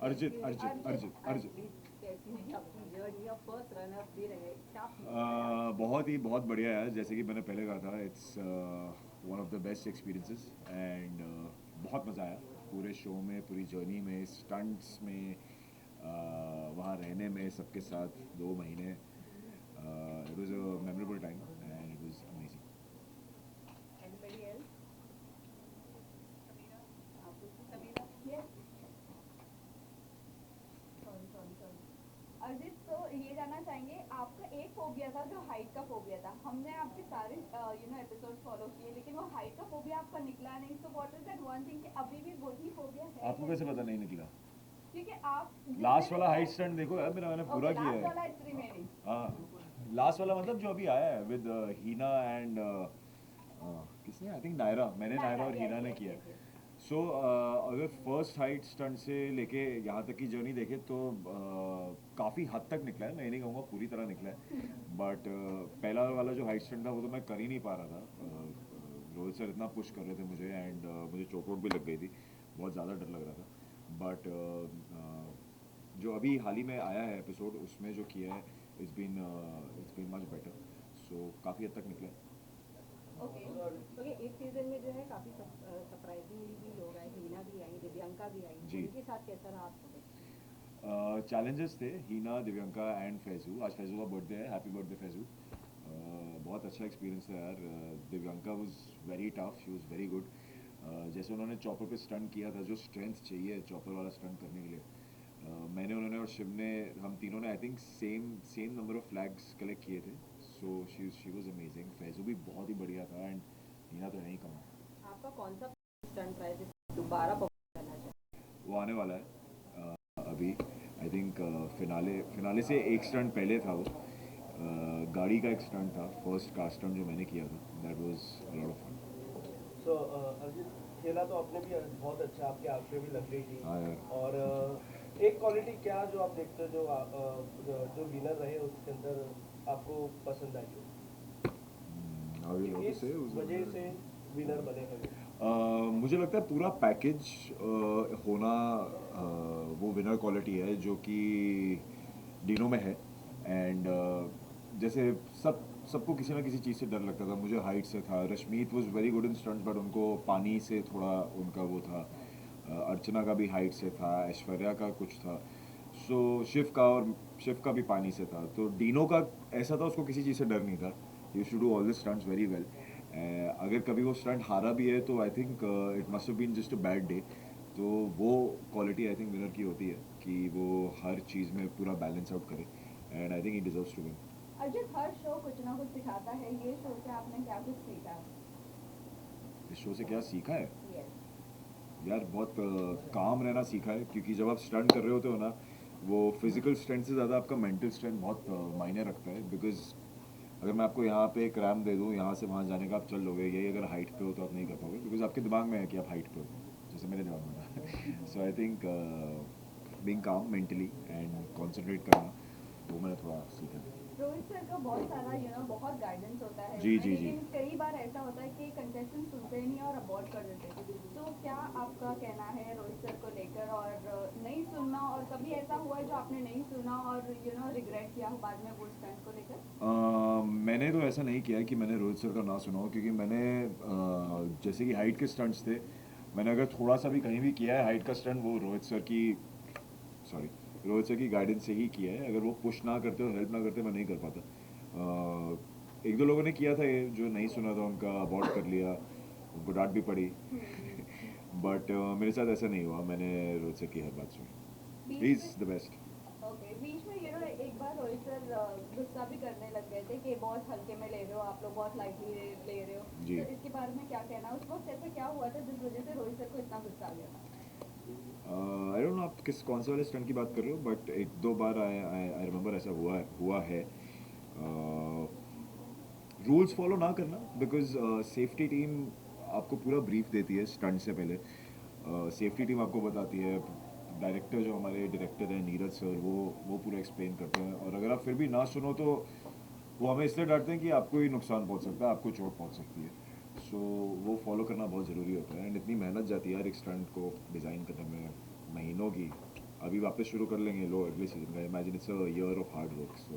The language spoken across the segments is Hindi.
अर्जित अर्जित अर्जित अर्जित कैसी है आपकी जर्नी? और फर्स्ट रनर भी रहे, क्या फील कर रहे हैं आप? बहुत बढ़िया है, जैसे कि मैंने पहले कहा था, it's one of the best experiences and बहुत मज़ा आया पूरे शो में, पूरी जर्नी में, स्टंट्स में, वहाँ रहने में सबके साथ 2 महीने। It was a memorable time and it was amazing. Anybody else? आप पूछिए Sabina. Yes, sorry sorry sorry. अर्जित, तो ये जानना चाहेंगे, आपका एक फोबिया था जो हाइट का फोबिया था। हमने आपके सारे एपिसोड्स फॉलो किए, लेकिन वो हाइट का फोबिया आपका निकला नहीं। So what is that one thing कि अभी भी वही फोबिया है आपको या कैसे नहीं? पता नहीं निकला? क्योंकि आप लास्ट वाला हाइट स्टंट देखो यार, मैंने पूरा ओके, किया लास्ट है। वाला इट्स रिमेनिंग। हाँ, लास्ट वाला मतलब जो अभी आया है विद हीना एंड किसने, आई थिंक नायरा, मैंने नायरा और यस हीना ने यस किया यस है। यस। सो अगर फर्स्ट हाइट स्टंट से लेके यहाँ तक की जर्नी देखे तो काफ़ी हद तक निकला है, मैं नहीं कहूँगा पूरी तरह निकला है, बट पहला वाला जो हाइट स्टंट था वो तो मैं कर ही नहीं पा रहा था। रोहित सर इतना पुश कर रहे थे मुझे एंड मुझे चोट वोट भी लग गई थी, बहुत ज़्यादा डर लग रहा था। बट जो अभी हाल ही में आया है एपिसोड, उसमें जो किया है, इट्स बीन मच बेटर, सो काफ़ी हद तक निकला है। ओके ओके, इस सीजन में जो है काफी सरप्राइजिंगली भी लोग आए, हीना भी आई, दिव्यांका भी आई, जी, उनके साथ कैसा रहा आपको देख के? चैलेंजेस थे, हीना, दिव्यंका एंड फैजू। आज फैजू का बर्थडे है, हैप्पी बर्थडे फैजू। बहुत अच्छा एक्सपीरियंस था यार। Divyanka was very tough, she was very good. जैसे उन्होंने चॉपर पे स्टंट किया था, जो स्ट्रेंथ चाहिए चॉपर वाला स्टंट करने के लिए, मैंने, उन्होंने और शिव ने, हम तीनों ने I think same same number of flags collect किए थे। So she was amazing. Faizu भी बहुत ही बढ़िया था एंड हीना तो है ही कम। आपका कौन सा स्टंट रहा है जिसे दोबारा परफॉर्म करना चाहिए? वो आने वाला है अभी, आई थिंक फिनाले से एक स्टंट पहले था वो, गाड़ी का एक स्टंट था, फर्स्ट कार स्टंट जो मैंने किया था, that was a lot of fun. So Arjit, खेला तो आपने भी बहुत अच्छा, आपके आंखें भी लग रही थी। हाँ यार। और एक क्वालिटी क्या जो आप देखते हो, जो विनर रहे उसके अंदर आपको पसंद आई हो, हाउ यू कि टू इस से वजह से विनर बने हैं वो? मुझे लगता है पूरा पैकेज होना, वो विनर क्वालिटी है जो कि डिनो में है। एंड जैसे सबको किसी ना किसी चीज़ से डर लगता था, मुझे हाइट से था, Rashmeet was very good in stunts but उनको पानी से थोड़ा उनका वो था, अर्चना का भी हाइट से था, ऐश्वर्या का कुछ था, सो शिव का भी पानी से था, तो डीनो का ऐसा था, उसको किसी चीज़ से डर नहीं था, he should do all the stunts very well. अगर कभी वो स्टंट हारा भी है तो I think it must have been just a bad day. तो वो क्वालिटी आई थिंक विनर की होती है कि वो हर चीज़ में पूरा बैलेंस आउट करे, and I think he deserves to win. Arijit, हर शो कुछ ना कुछ सिखाता है। ये शो से आपने क्या कुछ सीखा? इस शो से क्या सीखा है? यस। यार बहुत काम रहना सीखा है, क्योंकि जब आप स्टंट कर रहे होते हो ना, वो फिजिकल स्ट्रेंथ से ज़्यादा आपका मेंटल स्ट्रेंथ बहुत मायने रखता है। बिकॉज अगर मैं आपको यहाँ पे एक रैम दे दूँ, यहाँ से वहाँ जाने का आप चल लोगे, यही अगर हाइट पे हो तो आप नहीं कर पाओगे, बिकॉज आपके दिमाग में है कि आप हाइट पे हो, जैसे मेरे दिमाग में था। So I think being calm mentally and concentrate करना, वो मैंने थोड़ा सीखा है। रोहित सर का बहुत सारा बहुत गाइडेंस होता है जी इसमें, जी जी। लेकिन कई बार ऐसा होता है कि कंटेस्टेंट सुनते ही नहीं और अबॉर्ड कर देते हैं। तो क्या आपका कहना है रोहित सर को लेकर, और नहीं सुनना, और कभी ऐसा हुआ है जो आपने नहीं सुना और रिग्रेट किया हो बाद में वो स्टंट को लेकर? मैंने तो ऐसा नहीं किया है कि मैंने रोहित सर का ना सुना हो, क्योंकि मैंने जैसे कि हाइट के स्टंट्स थे, मैंने अगर थोड़ा सा भी कहीं भी किया है हाइट का स्टंट, वो रोहित सर की गाइडेंस से ही किया है। अगर वो पुश ना करते और हेल्प ना करते, मैं नहीं कर पाता। एक दो लोगों ने किया था ये, जो नहीं सुना था उनका अबॉर्ट कर लिया, उनको डांट भी पड़ी। बट मेरे साथ ऐसा नहीं हुआ, मैंने रोहित सर की हर बात सुनी। ही बीच इज़ में द बेस्ट। ओके, बीच में एक बार रोहित सर गुस्सा भी करने लग गए थे कि बहुत हल्के में ले रहे हो आप लोग, बहुत लाइटली ले रहे हो। जी। तो इसके बारे में क्या कहना? उस वक्त ऐसा क्या हुआ था जिस वजह से रोहित सर को इतना गुस्सा आ गया था? आई डोंट नो आप कौन से वाले स्टंट की बात कर रहे हो, बट एक दो बार आई रिमेंबर ऐसा हुआ है। रूल्स फॉलो ना करना, बिकॉज सेफ्टी टीम आपको पूरा ब्रीफ देती है स्टंट से पहले। सेफ्टी टीम आपको बताती है, डायरेक्टर जो हमारे डायरेक्टर हैं नीरज सर, वो पूरा एक्सप्लेन करते हैं, और अगर आप फिर भी ना सुनो तो वो हमें इसलिए डांटते हैं कि आपको ही नुकसान पहुंच सकता है, आपको चोट पहुंच सकती है। सो वो फॉलो करना बहुत ज़रूरी होता है, एंड इतनी मेहनत जाती है यार एक स्टंट को डिज़ाइन करने में, महीनों की। अभी वापस शुरू कर लेंगे लोग अगले सीजन का. Imagine it's a year of hard work. So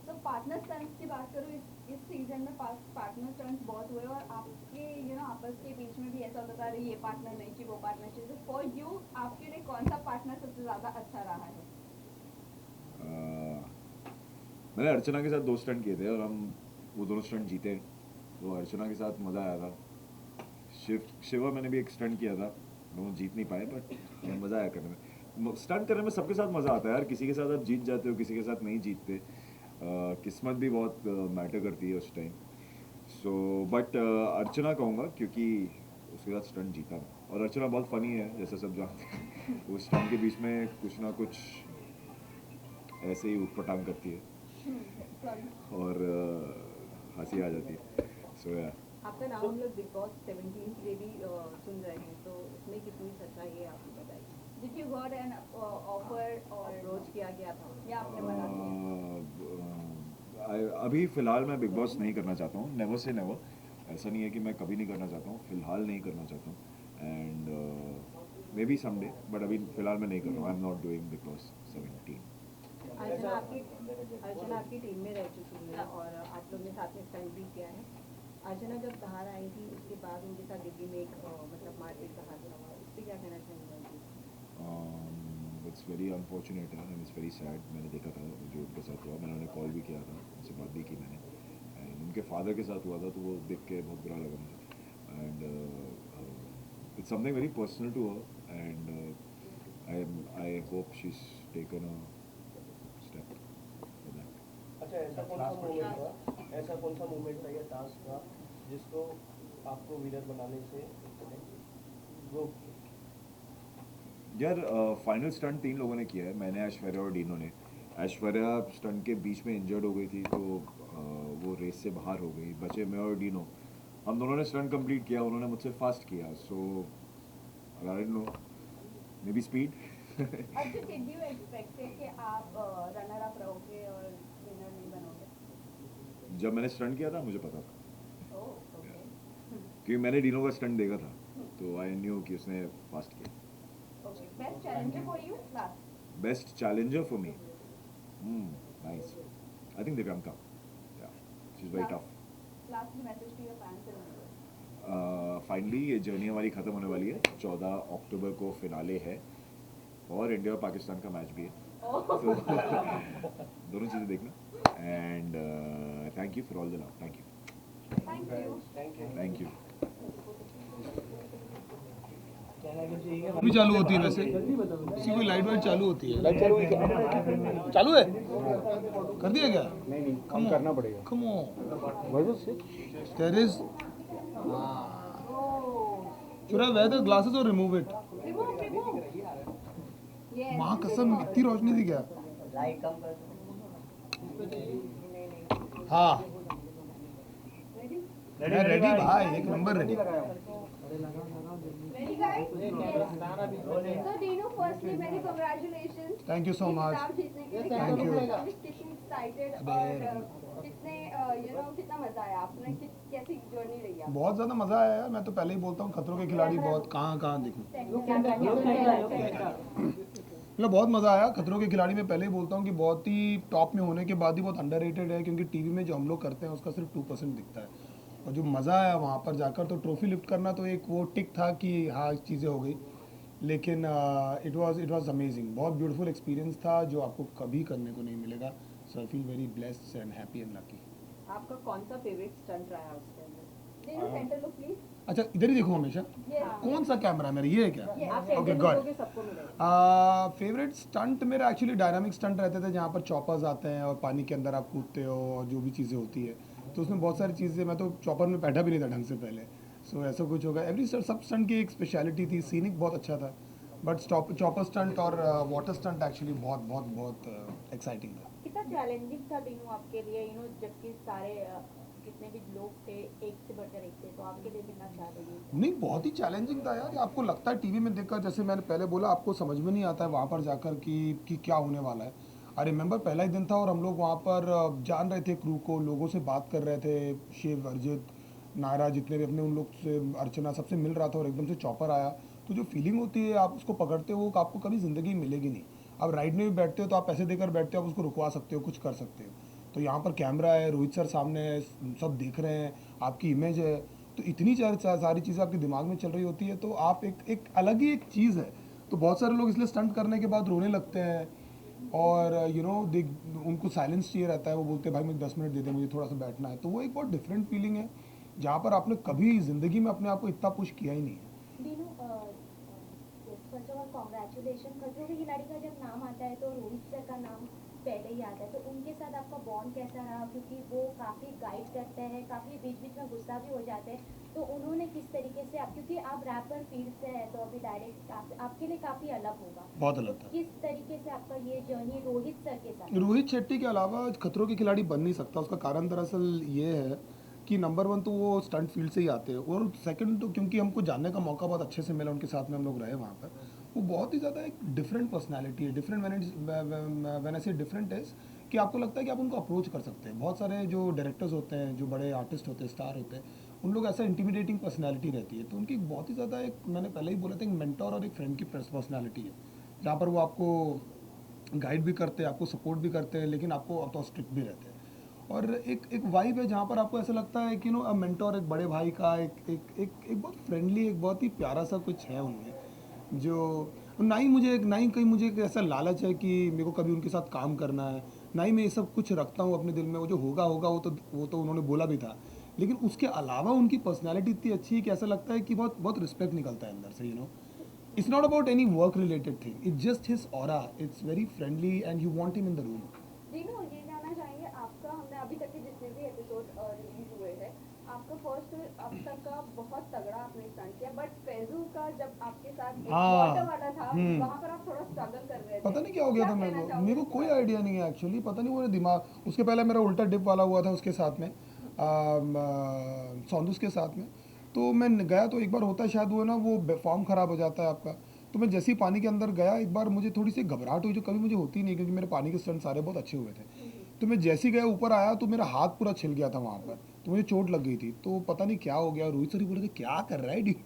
तो पार्टनर स्टंट्स की बात करूँ इस सीजन में पार्टनर स्टंट्स बहुत हुए और आपके आपस के बीच में भी ऐसा होता था अरे ये पार्टनर नहीं चाहिए वो पार्टनर चाहिए. तो फॉर यू आपके लिए कौन सा पार्टनर सबसे ज्यादा अच्छा रहा है? मैंने अर्चना के साथ 2 स्टंट किए थे और हम वो दोनों स्टंट जीते. तो अर्चना के साथ मज़ा आया था. शिवा मैंने भी एक स्टंट किया था. दोनों जीत नहीं पाए बट मज़ा आया करने में. स्टंट करने में सबके साथ मज़ा आता है यार. किसी के साथ आप जीत जाते हो, किसी के साथ नहीं जीतते. किस्मत भी बहुत मैटर करती है उस टाइम. सो बट अर्चना कहूँगा क्योंकि उसके साथ स्टंट जीता मैं. और अर्चना बहुत फ़नी है जैसा सब जानते हैं. वो स्टंट के बीच में कुछ ना कुछ ऐसे ही उटपटांग करती है और हंसी आ जाती है. सो या आपका नाम हम लोग बिग बॉस 17 के लिए भी सुन रहे हैं, तो इसमें कितनी सच्चाई है आपको बताइए. Did you got an offer और अप्रोच किया गया था. या आपने मना किया? अभी फ़िलहाल मैं बिग बॉस नहीं करना चाहता हूँ. Never say never. ऐसा नहीं है कि मैं कभी नहीं करना चाहता हूँ. फ़िलहाल नहीं करना चाहता हूँ. And may be someday but अभी फ़िलहाल मैं नहीं कर रहा हूँ. I am not doing big boss 17. अर्चना आपकी टीम में रह चुकी है और आप लोग ने साथ में स्टंट भी किया है. अर्चना जब बाहर आई थी उसके बाद उनके साथ दिल्ली में एक मतलब मारपीट का हादसा हुआ, उस पर क्या कहना चाहेंगे? It's very unfortunate and it's very sad. मैंने देखा था जो उनके साथ हुआ. मैंने उन्हें कॉल भी किया था, उनसे बात भी की मैंने. एंड उनके फादर के साथ हुआ था तो वो देख के बहुत बुरा लगा मुझे. And it's something very personal to her and I hope she is taken a step for that. अच्छा ऐसा कौन सा मोमेंट था या टास्क था जिसको आपको विनर बनाने से रोक दिया? यार फाइनल स्टंट 3 लोगों ने किया है. मैंने, ऐश्वर्या और डीनो ने. ऐश्वर्या स्टंट के बीच में इंजर्ड हो गई थी तो वो रेस से बाहर हो गई. बचे मैं और डीनो. हम दोनों ने स्टंट कंप्लीट किया. उन्होंने मुझसे फास्ट किया. So I don't know, maybe speed. Arjun, did you expected कि आप रनर अप रहोगे और विनर नहीं बनोगे? जब मैंने स्टंट किया था मुझे पता था ओह ओके. क्योंकि मैंने डीनो का स्टंट देखा था तो आई न्यू कि उसने फास्ट किया. Okay, best challenger for you last? Best challenger for me. Nice. I think Divyanka. Yeah, she's very tough. Lastly, message to your fans and viewers. Finally ये जर्नी हमारी ख़त्म होने वाली है. 14 अक्टूबर को फिनाले है और इंडिया और पाकिस्तान का मैच भी है. तो दोनों चीज़ें देखना. And thank you for all the love. Thank you. Thank you. भी चालू होती है वैसे. इसी कोई लाइट वाइट चालू होती है. चालू है. कर दिया क्या? नहीं कम करना पड़ेगा. Come on. देयर इज चुरा वेदर ग्लासेस और रिमूव इट. Remove. Yes. माँ कसम इतनी रोशनी थी क्या? हाँ मैं रेडी भाई. एक number ready. Ready guys? Yes. So Dino, firstly many congratulations. Thank you so इस much. खिताब जीतने के लिए. Thank you. कितनी excited और कितने कितना मजा आया आपने? कैसी जर्नी रही है? बहुत ज़्यादा मज़ा आया यार. मैं तो पहले ही बोलता हूँ खतरों के खिलाड़ी बहुत कहाँ दिखूँ. मतलब बहुत मज़ा आया. खतरों के खिलाड़ी में पहले ही बोलता हूँ कि बहुत ही टॉप में होने के बाद ही बहुत अंडररेटेड है क्योंकि टीवी में जो हम लोग करते हैं उसका सिर्फ 2% दिखता है. और जो मज़ा आया वहाँ पर जाकर तो ट्रॉफी लिफ्ट करना तो एक वो टिक था कि हाँ चीज़ें हो गई. लेकिन इट वाज अमेजिंग. बहुत ब्यूटीफुल एक्सपीरियंस था जो आपको कभी करने को नहीं मिलेगा. So I feel very blessed and happy and lucky. आपका कौन सा फेवरेट स्टंट रहा है उसके अंदर? Dino, center look please. अच्छा इधर ही देखो हमेशा. Yes. कौन सा कैमरा है मेरा? ये है क्या? आप Okay, सेंटर good. लोगों सबको मिलेगा. फेवरेट स्टंट मेरा एक्चुअली डायनामिक स्टंट रहते थे जहाँ पर चॉपर्स आते हैं और पानी के अंदर आप कूदते हो और जो भी चीज़ें होती है तो उसमें बहुत सारी चीज़ें. मैं तो चॉपर में बैठा भी नहीं था ढंग से पहले. सो ऐसा कुछ होगा. एवरी सब स्टंट की एक स्पेशलिटी थी. सीनिक बहुत अच्छा था बट चॉपर स्टंट और वाटर स्टंट एक्चुअली बहुत एक्साइटिंग था. कितना चैलेंजिंग था डिनो आपके लिए? जबकि सारे जितने भी लोग थे एक से बढ़कर एक थे, तो आपके लिए कितना चैलेंजिंग? नहीं बहुत ही चैलेंजिंग था यार. आपको लगता है टीवी में देखकर, जैसे मैंने पहले बोला, आपको समझ में नहीं आता है वहाँ पर जाकर कि क्या होने वाला है. आई रिमेंबर पहला ही दिन था और हम लोग वहाँ पर जान रहे थे क्रू को, लोगों से बात कर रहे थे, शिव, अर्जित, नायरा, जितने भी अपने उन लोग से, अर्चना, सबसे मिल रहा था और एकदम से चॉपर आया तो जो फीलिंग होती है आप उसको पकड़ते हो वो आपको कभी ज़िंदगी में मिलेगी नहीं। आप राइड में भी बैठते हो तो आप पैसे देकर बैठते हो, आप उसको रुकवा सकते हो, कुछ कर सकते हो। तो यहाँ पर कैमरा है, रोहित सर सामने है, सब देख रहे हैं, आपकी इमेज है, तो इतनी सारी चीज़ें आपके दिमाग में चल रही होती है, तो आप एक अलग ही एक चीज़ है। तो बहुत सारे लोग इसलिए स्टंट करने के बाद रोने लगते हैं और दे उनको साइलेंस चाहिए रहता है, वो बोलते हैं भाई मुझे 10 मिनट दे दे, मुझे थोड़ा सा बैठना है। तो वो एक बहुत डिफरेंट फीलिंग है जहाँ पर आपने कभी ज़िंदगी में अपने आप को इतना पुश किया ही नहीं है। Dinu, first of all congratulation. खतरों के खिलाड़ी का जब नाम आता है तो रोहित सर का नाम पहले ही आता है, तो उनके साथ आपका बॉन्ड कैसा रहा? क्योंकि वो काफ़ी गाइड करते हैं, काफ़ी बीच बीच में गुस्सा भी हो जाते हैं, तो उन्होंने किस तरीके से क्योंकि आप रैपर फील्ड से है तो अभी डायरेक्ट आपके लिए काफ़ी अलग होगा, बहुत अलग था। किस तरीके से आपका ये जर्नी रोहित सर के साथ? रोहित शेट्टी के अलावा खतरों के खिलाड़ी बन नहीं सकता। उसका कारण दरअसल ये है कि नंबर वन तो वो स्टंट फील्ड से ही आते हैं, और सेकंड तो क्योंकि हमको जानने का मौका बहुत अच्छे से मिला, उनके साथ में हम लोग रहे वहाँ पर। वो बहुत ही ज़्यादा एक डिफरेंट पर्सनैलिटी है। डिफरेंट व्हेन आई से डिफरेंट इज कि आपको लगता है कि आप उनको अप्रोच कर सकते हैं। बहुत सारे जो डायरेक्टर्स होते हैं, जो बड़े आर्टिस्ट होते हैं, स्टार होते हैं, उन लोग ऐसा इंटिमिडेटिंग पर्सनैलिटी रहती है। तो उनकी बहुत ही ज़्यादा एक, मैंने पहले ही बोला था, एक मेंटोर और एक फ्रेंड की पर्सनैलिटी है, जहाँ पर वो आपको गाइड भी करते हैं, आपको सपोर्ट भी करते हैं, लेकिन आपको तो स्ट्रिक्ट भी रहते हैं। और एक वाइब है जहाँ पर आपको ऐसा लगता है कि अ मेंटोर, एक बड़े भाई का एक बहुत फ्रेंडली, एक बहुत ही प्यारा सा कुछ है उनमें। जो ना ही कहीं मुझे एक ऐसा लालच है कि मेरे को कभी उनके साथ काम करना है, ना ही मैं ये सब कुछ रखता हूँ अपने दिल में। वो जो होगा होगा, वो तो उन्होंने बोला भी था। लेकिन उसके अलावा उनकी पर्सनैलिटी इतनी अच्छी है कि ऐसा लगता है कि बहुत बहुत रिस्पेक्ट निकलता है अंदर से। It's not about any work related thing. It's just his aura. It's very friendly and you want him in the room. Dinu, ये जानना चाहेंगे आपका, हमने अभी तक के जितने भी एपिसोड रिलीज हुए हैं, आपका फर्स्ट अब तक का बहुत तगड़ा आपने स्टंट किया, बट फैजू का जब आपके साथ एक हाँ, वाटर वाला था, वहाँ पर आप थोड़ा स्ट्रगल कर रहे थे। पता नहीं क्या हो गया था क्या मेरे कहना को। चाहोगे मेरे को इस कोई बारे में? आइडिया नहीं है एक्चुअली। पता नहीं, वो दिमाग, उसके पहले मेरा उल्टा डिप वाला हुआ था उसके साथ में, सौंदूस के साथ में। तो मैं गया तो एक बार होता है शायद वो ना, वो फॉर्म ख़राब हो जाता है आपका। तो मैं जैसे ही पानी के अंदर गया एक बार, मुझे थोड़ी सी घबराहट हुई, जो कभी मुझे होती नहीं, क्योंकि मेरे पानी के स्टंट सारे बहुत अच्छे हुए थे। तो मैं जैसे ही गया ऊपर आया तो मेरा हाथ पूरा छिल गया था वहाँ पर, तो मुझे चोट लग गई थी। तो पता नहीं क्या हो गया। रोहित सर ही बोले थे क्या कर रहा है डी।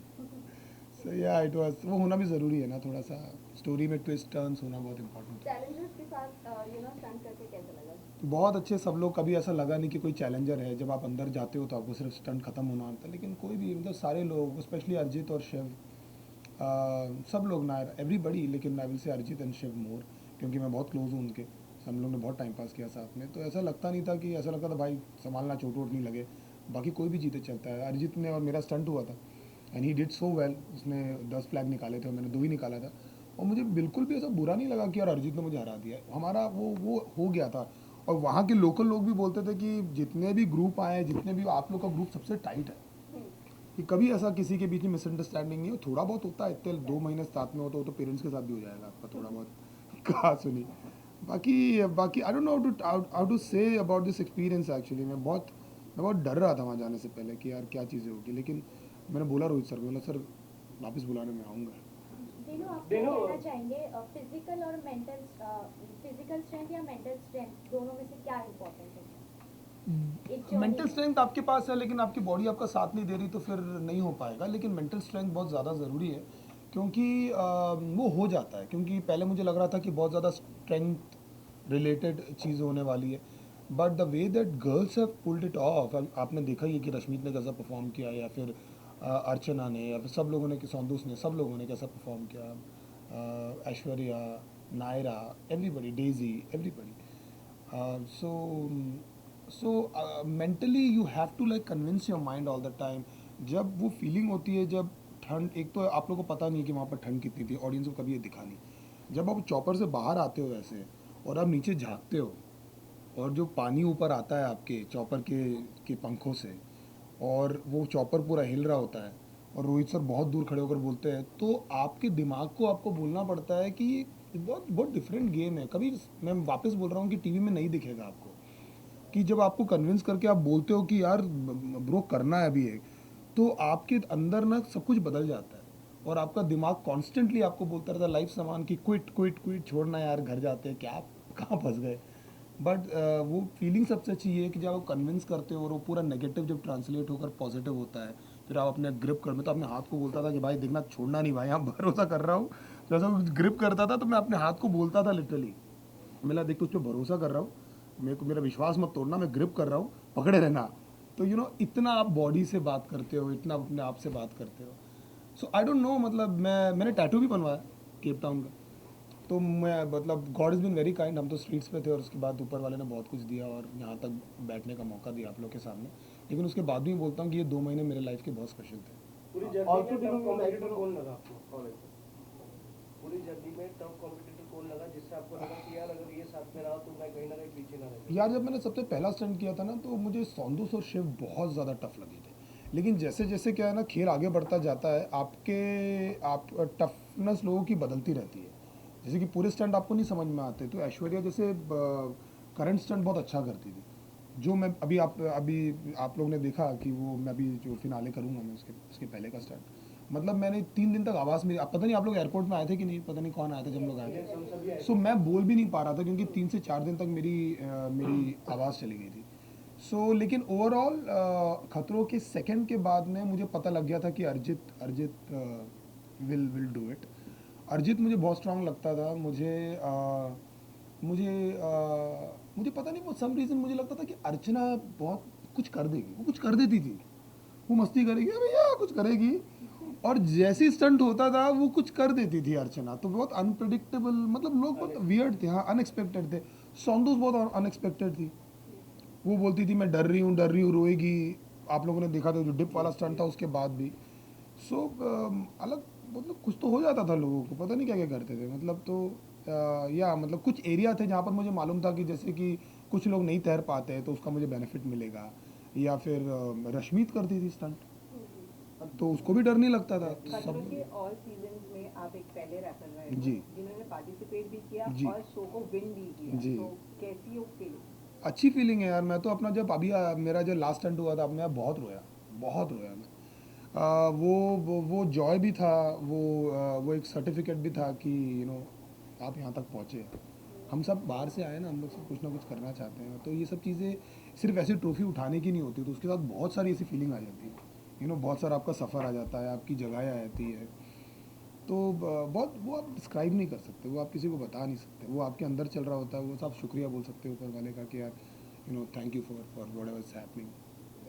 सो या इट वाज, वो होना भी ज़रूरी है ना, थोड़ा सा स्टोरी में ट्विस्ट टर्न्स होना बहुत इंपॉर्टेंट है। चैलेंजेस के साथ स्टंट करके कैसा लगा? बहुत अच्छे सब लोग, कभी ऐसा लगा नहीं कि कोई चैलेंजर है। जब आप अंदर जाते हो तो आपको सिर्फ स्टंट खत्म होना होता है, लेकिन कोई भी, मतलब सारे लोग, स्पेशली अरिजीत और शिव, सब लोग ना, एवरीबडी, लेकिन I will say Arijit and Shiv मोर, क्योंकि मैं बहुत क्लोज हूँ उनके। हम लोग ने बहुत टाइम पास किया साथ में, तो ऐसा लगता नहीं था कि, ऐसा लगता था भाई संभालना, चोट वोट नहीं लगे। बाकी कोई भी जीते चलता है। अरिजीत ने और मेरा स्टंट हुआ था and he did so well. उसने 10 फ्लैग निकाले थे और मैंने 2 ही निकाला था, और मुझे बिल्कुल भी ऐसा बुरा नहीं लगा कि यार अरिजीत ने मुझे हरा दिया। हमारा वो हो गया था। और वहाँ के लोकल लोग भी बोलते थे कि जितने भी ग्रुप आए, जितने भी, आप लोग का ग्रुप सबसे टाइट है, कि कभी ऐसा किसी के बीच में मिसअंडरस्टैंडिंग नहीं हो। थोड़ा बहुत होता है, इतने 2 महीने साथ में हो तो पेरेंट्स के साथ भी हो जाएगा आपका थोड़ा बहुत। कहा सुनी। बाकी I don't know how to say about this experience actually. मैं बहुत डर रहा था वहाँ जाने से पहले कि यार क्या चीज़ें होगी, लेकिन मैंने बोला रोहित सर को, बोला सर वापस बुलाने में आऊँगा। दीनू, आप क्या दीनू, कहना चाहेंगे, फिजिकल और मेंटल, फिजिकल स्ट्रेंथ या मेंटल स्ट्रेंथ, दोनों में से क्या इम्पोर्टेंट है? एक journey मेंटल में। स्ट्रेंथ आपके पास है, लेकिन आपकी बॉडी आपका साथ नहीं दे रही तो फिर नहीं हो पाएगा। लेकिन मेंटल स्ट्रेंथ बहुत ज़्यादा ज़रूरी है, क्योंकि वो हो जाता है। क्योंकि पहले मुझे लग रहा था कि बहुत ज़्यादा स्ट्रेंथ रिलेटेड चीज़ होने वाली है, but the way that girls have pulled it of, आपने देखा ही है कि रश्मित ने कैसा परफॉर्म किया, या फिर अर्चना ने, या फिर सब लोगों ने, कि सौंदूस ने, सब लोगों ने कैसा परफॉर्म किया, Aishwarya, Naira, everybody, Daisy, everybody. So mentally you have to like convince your mind all the time. जब वो फीलिंग होती है, जब ठंड, एक तो आप लोगों को पता नहीं कि वहाँ पर ठंड कितनी थी, ऑडियंस को कभी ये दिखा नहीं। जब आप चॉपर से बाहर आते हो ऐसे, और आप नीचे झाँकते हो, और जो पानी ऊपर आता है आपके चॉपर के पंखों से, और वो चॉपर पूरा हिल रहा होता है, और रोहित सर बहुत दूर खड़े होकर बोलते हैं, तो आपके दिमाग को आपको बोलना पड़ता है कि ये बहुत बहुत डिफरेंट गेम है। कभी, मैं वापस बोल रहा हूँ कि टीवी में नहीं दिखेगा आपको, कि जब आपको कन्विंस करके आप बोलते हो कि यार ब्रो करना है अभी एक, तो आपके अंदर ना सब कुछ बदल जाता है, और आपका दिमाग कॉन्स्टेंटली आपको बोलता रहता है लाइफ सामान की क्विट क्विट क्विट, छोड़ना यार, घर जाते हैं, क्या कहाँ फंस गए। बट वो फीलिंग सबसे अच्छी है कि जब आप कन्विंस करते हो और वो पूरा नेगेटिव जब ट्रांसलेट होकर पॉजिटिव होता है, फिर आप अपने ग्रिप कर, मैं तो अपने हाथ को बोलता था कि भाई देखना छोड़ना नहीं भाई, यहाँ भरोसा कर रहा हूँ। जैसा वो ग्रिप करता था तो मैं अपने हाथ को बोलता था लिटरली, मेरा देख तुझ पे भरोसा कर रहा हूँ, मेरे को मेरा विश्वास मत तोड़ना, मैं ग्रिप कर रहा हूँ, पकड़े रहना। तो इतना आप बॉडी से बात करते हो, इतना अपने आप से बात करते हो। सो आई डोंट नो, मतलब मैंने टैटू भी बनवाया केप टाउन का। तो मैं मतलब God is been very kind, हम तो स्ट्रीट्स पे थे और उसके बाद ऊपर वाले ने बहुत कुछ दिया और यहाँ तक बैठने का मौका दिया आप लोग के सामने। लेकिन उसके बाद भी बोलता हूँ कि ये 2 महीने मेरे लाइफ के बहुत स्पेशल थे। पूरी जर्नी Also, में do you tough know, like, competitor कौन लगा आपको? पूरी जर्नी में टफ कॉम्पिटिटर कौन लगा जिससे आपको लगा कि यार अगर ये साथ में रहा तो मैं कहीं ना कहीं पीछे ना रह यार जब मैंने सबसे पहला स्टंट किया था ना, तो मुझे सौंदूस और शिव बहुत ज़्यादा टफ लगे थे। लेकिन जैसे जैसे क्या है ना, खेल आगे बढ़ता जाता है, आप टफनेस लोगों की बदलती रहती है। जैसे कि पूरे स्टंट आपको नहीं समझ में आते, तो ऐश्वर्या जैसे करंट स्टंट बहुत अच्छा करती थी। जो मैं अभी आप लोग ने देखा कि वो मैं अभी जो फिनाले करूँगा मैं उसके पहले का स्टंट, मतलब मैंने 3 दिन तक आवाज़ मेरी, अब पता नहीं आप लोग एयरपोर्ट में आए थे कि नहीं, पता नहीं कौन आया था जब हम लोग आए थे। सो मैं बोल भी नहीं पा रहा था क्योंकि 3 से 4 दिन तक मेरी आवाज़ चली गई थी। सो लेकिन ओवरऑल खतरों के सेकंड के बाद में मुझे पता लग गया था कि अर्जित विल डू इट। अर्जित मुझे बहुत स्ट्रांग लगता था। मुझे पता नहीं, वो सम रीज़न मुझे लगता था कि अर्चना बहुत कुछ कर देगी, वो कुछ कर देती थी, वो मस्ती करेगी भैया कुछ करेगी, और जैसे स्टंट होता था वो कुछ कर देती थी अर्चना। तो बहुत अनप्रिडिक्टेबल, मतलब लोग बहुत वियर्ड थे, हाँ अनएक्सपेक्टेड थे। सौंदूस बहुत अनएक्सपेक्टेड थी, वो बोलती थी मैं डर रही हूँ रोएगी। आप लोगों ने देखा था जो डिप वाला स्टंट था उसके बाद भी। सो अलग मतलब कुछ तो हो जाता था लोगों को, पता नहीं क्या क्या करते थे, मतलब तो या मतलब कुछ एरिया थे जहाँ पर मुझे मालूम था कि जैसे कि कुछ लोग नहीं तैर पाते हैं तो उसका मुझे बेनिफिट मिलेगा, या फिर रश्मीत करती थी स्टंट तो उसको भी डर नहीं लगता था। खतरों सब के ऑल सीजन में आप एक पहले रैपर रहे जी। जिन्होंने पार्टिसिपेट भी किया जी। और शो को विन भी किया, जी। तो कैसी वो फीलिंग? अच्छी फीलिंग है यार। मैं तो अपना जब अभी मेरा जो लास्ट स्टंट हुआ था, मैं बहुत रोया मैं। वो जॉय भी था, वो एक सर्टिफिकेट भी था कि आप यहाँ तक पहुँचे। हम सब बाहर से आए ना, हम लोग सब कुछ ना कुछ करना चाहते हैं, तो ये सब चीज़ें सिर्फ ऐसी ट्रॉफी उठाने की नहीं होती, तो उसके साथ बहुत सारी ऐसी फीलिंग आ जाती है। बहुत सारा आपका सफ़र आ जाता है, आपकी जगह आ जाती है, तो बहुत वो आप डिस्क्राइब नहीं कर सकते, वो आप किसी को बता नहीं सकते, वो आपके अंदर चल रहा होता है। वो आप शुक्रिया बोल सकते हो ऊपर वाले का कि यार thank you for whatever is happening.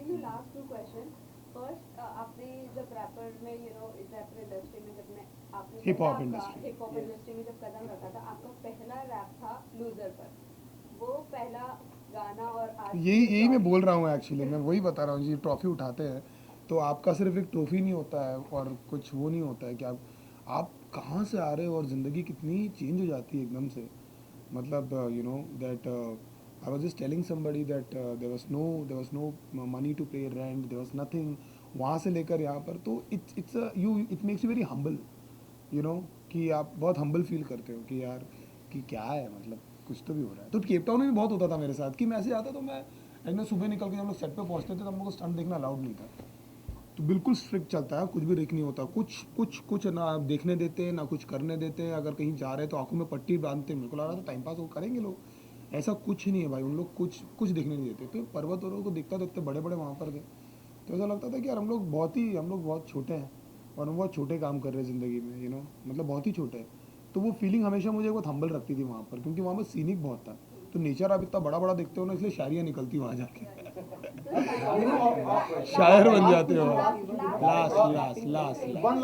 जी लास्ट 2 क्वेश्चन। फर्स्ट, आपने जब रैपर में रैपर इंडस्ट्री में जब आपने हिप हॉप इंडस्ट्री में जब कदम रखा था, आपका पहला रैप था लूजर पर। वो पहला गाना और आज यही मैं बोल रहा हूँ एक्चुअली, मैं वही बता रहा हूँ जी। ट्रॉफी उठाते हैं तो आपका सिर्फ एक ट्रॉफी नहीं होता है और कुछ वो नहीं होता है कि आप कहाँ से आ रहे हो और ज़िंदगी कितनी चेंज हो जाती है एकदम से। मतलब that I was just telling somebody that there was no money to pay rent, there was nothing, वहाँ से लेकर यहाँ पर। तो it makes you very humble, कि आप बहुत हम्बल फील करते हो कि यार कि क्या है, मतलब कुछ तो भी हो रहा है। तो केप टाउन में भी बहुत होता था मेरे साथ कि मैं ऐसे आता तो मैं सुबह निकल के जब लोग सेट पे पहुँचते थे तो हम लोग को स्टंट देखना अलाउड नहीं था। तो बिल्कुल स्ट्रिक्ट चलता है, कुछ भी रिक नहीं होता, कुछ ना देखने देते ना कुछ करने देते। अगर कहीं जा रहे तो आंखों में पट्टी बांधते, मेरे को लग रहा था टाइम पास वो करेंगे लोग, ऐसा कुछ नहीं है भाई। उन लोग कुछ देखने नहीं देते। तो पर्वत और को देखता देखते बड़े बड़े वहाँ पर थे, तो ऐसा लगता था कि यार हम लोग बहुत छोटे हैं और हम बहुत छोटे काम कर रहे हैं ज़िंदगी में, मतलब बहुत ही छोटे हैं। तो वो फीलिंग हमेशा मुझे बहुत हम्बल रखती थी वहाँ पर, क्योंकि वहाँ पर सीनिक बहुत था। तो नेचर आप इतना बड़ा बड़ा देखते हो ना, इसलिए शायरियाँ निकलती वहाँ जाके शायर बन जाते हो। Last One last one.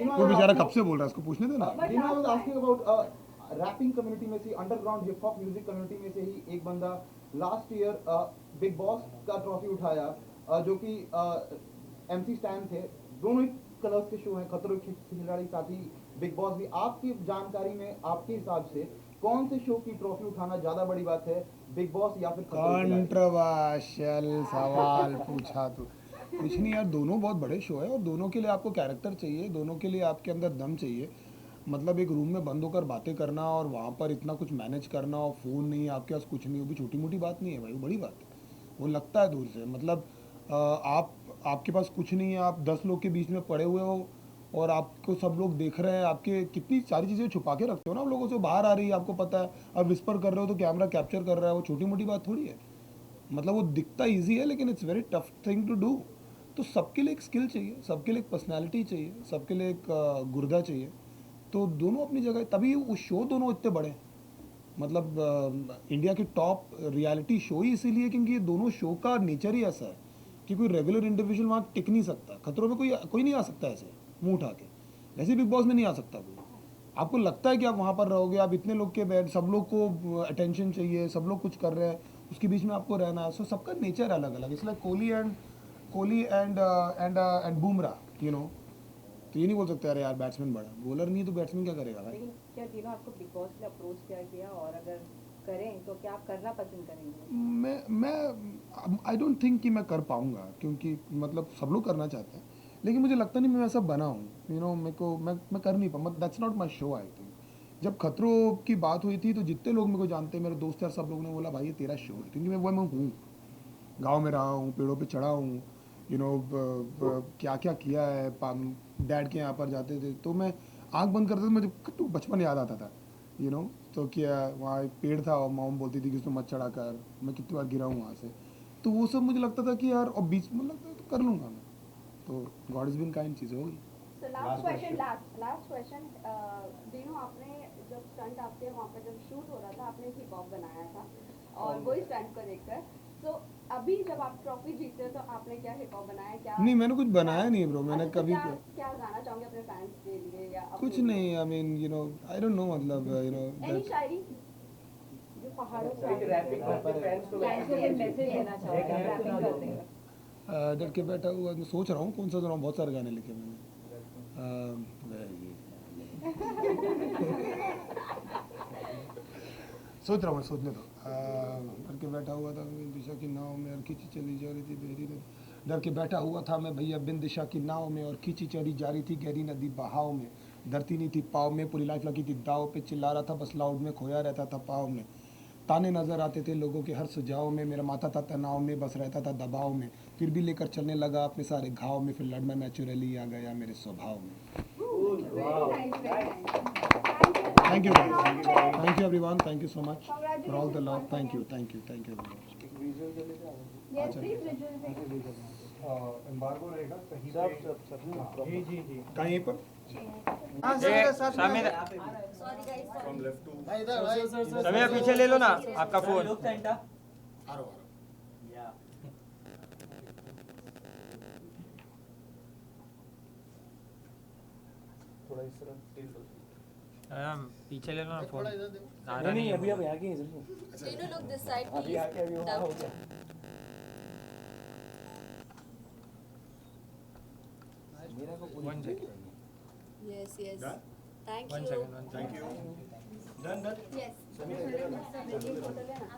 वो बेचारा कब से बोल रहा है, उसको पूछने देना। Dina was asking about rapping community में से, underground hip hop music community में से ही एक बंदा लास्ट ईयर बिग बॉस का ट्रॉफी उठाया, जो कि MC स्टैन थे। दोनों ही कलर्स के शो हैं, खतरों के खिलाड़ी साथ ही बिग बॉस भी। आपकी जानकारी में आपके हिसाब से कौन से शो की ट्रॉफी उठाना ज्यादा बड़ी बात है, बिग बॉस या फिर खतरों के खिलाड़ी? कंट्रोवर्शियल सवाल पूछा तो कुछ नहीं यार, दोनों बहुत बड़े शो है और दोनों के लिए आपको कैरेक्टर चाहिए, दोनों के लिए आपके अंदर दम चाहिए। मतलब एक रूम में बंद होकर बातें करना और वहाँ पर इतना कुछ मैनेज करना और फ़ोन नहीं, आपके पास कुछ नहीं, वो भी छोटी मोटी बात नहीं है भाई, वो बड़ी बात है। वो लगता है दूर से, मतलब आपके पास कुछ नहीं है, आप 10 लोग के बीच में पड़े हुए हो और आपको सब लोग देख रहे हैं, आपके कितनी सारी चीज़ें छुपा के रखते हो ना आप लोगों से, बाहर आ रही है आपको पता है, आप विस्पर कर रहे हो तो कैमरा कैप्चर कर रहा है, वो छोटी मोटी बात थोड़ी है। मतलब वो दिखता ईजी है लेकिन it's very tough thing to do. तो सबके लिए एक स्किल चाहिए, सबके लिए एक पर्सनैलिटी चाहिए, सबके लिए एक गुर्दा चाहिए। तो दोनों अपनी जगह, तभी वो शो दोनों इतने बड़े हैं। मतलब इंडिया के टॉप रियलिटी शो ही इसीलिए क्योंकि ये दोनों शो का नेचर ही ऐसा है कि कोई रेगुलर इंडिविजुअल वहाँ टिक नहीं सकता। खतरों में कोई नहीं आ सकता ऐसे मुंह उठा के, ऐसे बिग बॉस में नहीं आ सकता कोई। आपको लगता है कि आप वहाँ पर रहोगे, आप इतने लोग के बैठ, सब लोग को अटेंशन चाहिए, सब लोग कुछ कर रहे हैं, उसके बीच में आपको रहना है। सो सबका नेचर अलग अलग, इसलिए Kohli and Bumrah, you know. तो ये नहीं बोल सकते अरे यार बैट्समैन बड़ा, बॉलर नहीं तो बैट्समैन क्या करेगा भाई। लेकिन क्या तीनों आपको बिग बॉस के लिए अप्रोच किया गया, और अगर करें तो क्या आप करना पसंद करेंगे? मैं आई डोंट थिंक कि मैं कर पाऊंगा, क्योंकि मतलब सब लोग करना चाहते हैं, लेकिन मुझे लगता नहीं मैं वैसा बना हूँ, यू नो। मेरे को मैं कर नहीं पाऊँ, that's not my show. I think जब खतरों की बात हुई थी तो जितने लोग मेरे को जानते हैं, मेरे दोस्त यार, सब लोगों ने बोला भाई ये तेरा शो है, क्योंकि मैं हूँ, गाँव में रहा हूँ, पेड़ों पर चढ़ा हूँ, यू नो, क्या क्या किया है। डैड के यहाँ पर जाते थे तो मैं आँख बंद करता था, मुझे बचपन याद आता था, यू नो। तो क्या वहाँ एक पेड़ था और मॉम बोलती थी कि उसमें मत चढ़ा कर, मैं कितनी बार गिरा हूँ वहाँ से। तो वो सब मुझे लगता था कि यार, और बीच में लगता था तो कर लूँगा मैं। तो गॉड इज़ बिन काइंड, चीज़ें होगी। So last question, दिनों आपने जब स्टंट आपके वहाँ पर जब शूट हो रहा था, आपने हिप हॉप बनाया था और वही स्टंट को देखकर, तो अभी जब आप ट्रॉफी जीते हो तो आपने क्या हिप हॉप बनाया? क्या नहीं, मैंने कुछ बनाया नहीं ब्रो, मैंने अच्छा, तो कभी क्या गाना चाहोगे अपने फैंस के लिए या अपने कुछ लिए? नहीं। I mean you know, I don't no, मतलब यू नो Any शायरी? जो पहाड़ों से एक रैपिंग करके फैंस को फैंस को कोई मैसेज देना चाहोगे, रैपिंग करते हैं? डर के बैठा हुआ, मैं सोच रहा हूँ कौन सा सुनाऊँ, बहुत सारे गाने लिखे मैंने। सोच रहा हूँ, सोचने दो। डर के बैठा हुआ था मैं दिशा की नाव में और खींची चली जा रही थी गहरी नदी। डर के बैठा हुआ था मैं भैया बिन दिशा की नाव में और खींची चली जा रही थी गहरी नदी बहाव में। धरती नहीं थी पाव में, पूरी लाइफ लगी थी दाव पे, चिल्ला रहा था बस लाउड में, खोया रहता था पाव में। ताने नजर आते थे लोगों के हर सुझाव में, मेरा माथा था तनाव में, बस रहता था दबाव में। फिर भी लेकर चलने लगा अपने सारे घाव में, फिर लड़ना नेचुरली आ गया मेरे स्वभाव में। Thank you guys. Thank you everyone. Thank you so much for all the love. Thank you everyone. Yes, please visual. Embargo रहेगा कहीं सब जी जी जी कहीं पर समय पीछे ले लो ना आपका फोन। थोड़ा इस तरह tilt हो। पीछे ले लो ना फोन। नहीं अभी आप यहाँ के इधर तीनों लोग दिस साइड अभी आके अभी वहाँ हो गया। One second. Yes yes thank One you second. Thank you. Done done yes एक फोटो लेना।